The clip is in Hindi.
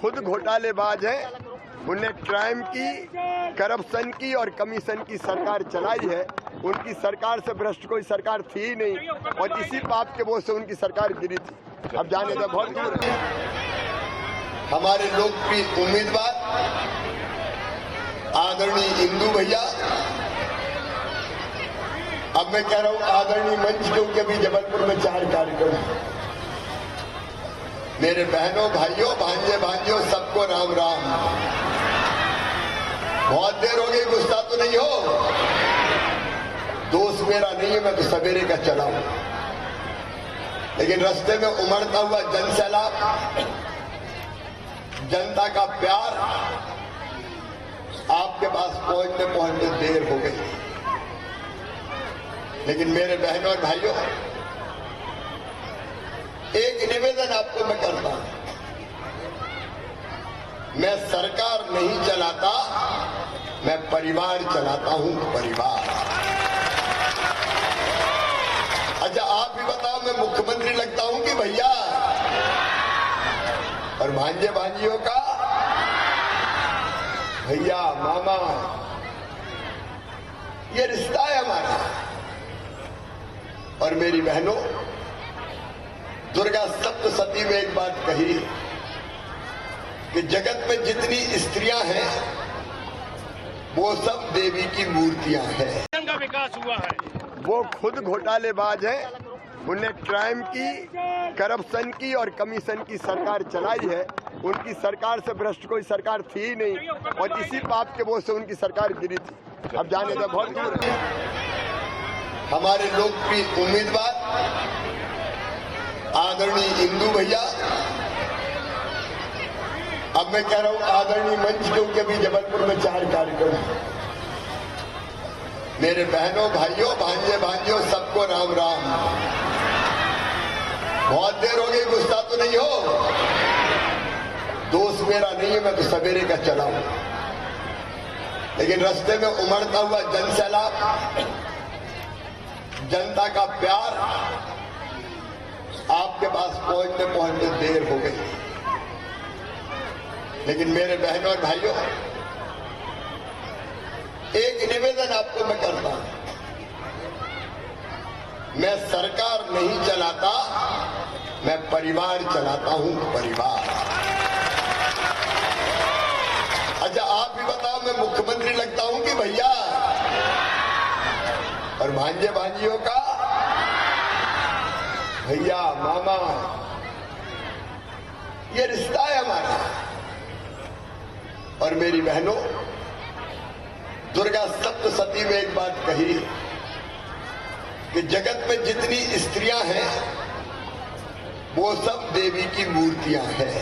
खुद घोटालेबाज हैं। उनने क्राइम की, करप्शन की और कमीशन की सरकार चलाई है। उनकी सरकार से भ्रष्ट कोई सरकार थी ही नहीं और इसी पाप के बोझ से उनकी सरकार गिरी थी। अब जाने का बहुत दूर है। हमारे लोकप्रिय उम्मीदवार आदरणीय इंदू भैया, अब मैं कह रहा हूं आदरणीय मंच, क्योंकि अभी जबलपुर में 4 कार्यक्रम है। मेरे बहनों, भाइयों, भांजे भांजियों, सबको राम राम। बहुत देर हो गई, गुस्सा तो नहीं हो? दोस्त मेरा नहीं है, मैं तो सवेरे का चला हूं, लेकिन रास्ते में उमड़ता हुआ जनसैलाब, जनता का प्यार, आपके पास पहुंचते पहुंचते देर हो गई। लेकिन मेरे बहनों और भाइयों, एक निवेदन आपको मैं करता हूं। मैं सरकार नहीं चलाता, मैं परिवार चलाता हूं। परिवार। अच्छा, आप भी बताओ, मैं मुख्यमंत्री लगता हूं कि भैया? और भांजे भांजियों का भैया, मामा, ये रिश्ता है हमारा। और मेरी बहनों, दुर्गा सप्तशती में एक बात कही कि जगत में जितनी स्त्रियां हैं वो सब देवी की मूर्तियां हैं। का विकास हुआ है। वो खुद घोटालेबाज हैं। उनने क्राइम की, करप्शन की और कमीशन की सरकार चलाई है। उनकी सरकार से भ्रष्ट कोई सरकार थी ही नहीं और इसी पाप के बोझ से उनकी सरकार गिरी थी। अब जाने का बहुत दूर है। हमारे लोकप्रिय उम्मीदवार आदरणीय इंदू भैया, अब मैं कह रहा हूं आदरणीय मंच, क्योंकि अभी जबलपुर में 4 कार्यक्रम है। मेरे बहनों, भाइयों, भांजे भांजियों, सबको राम राम। बहुत देर हो गई, गुस्सा तो नहीं हो? दोस्त मेरा नहीं है, मैं तो सवेरे का चला हूं, लेकिन रास्ते में उमड़ता हुआ जनसैलाब, जनता का प्यार, आपके पास पहुंचते पहुंचते देर हो गई। लेकिन मेरे बहनों और भाइयों, एक निवेदन आपको मैं करता हूं। मैं सरकार नहीं चलाता, मैं परिवार चलाता हूं। परिवार। अच्छा, आप भी बताओ, मैं मुख्यमंत्री लगता हूं कि भैया? और भांजे भांजियों का भैया, मामा, ये रिश्ता है हमारा। और मेरी बहनों, दुर्गा सप्तशती में एक बात कही कि जगत में जितनी स्त्रियां हैं वो सब देवी की मूर्तियां हैं।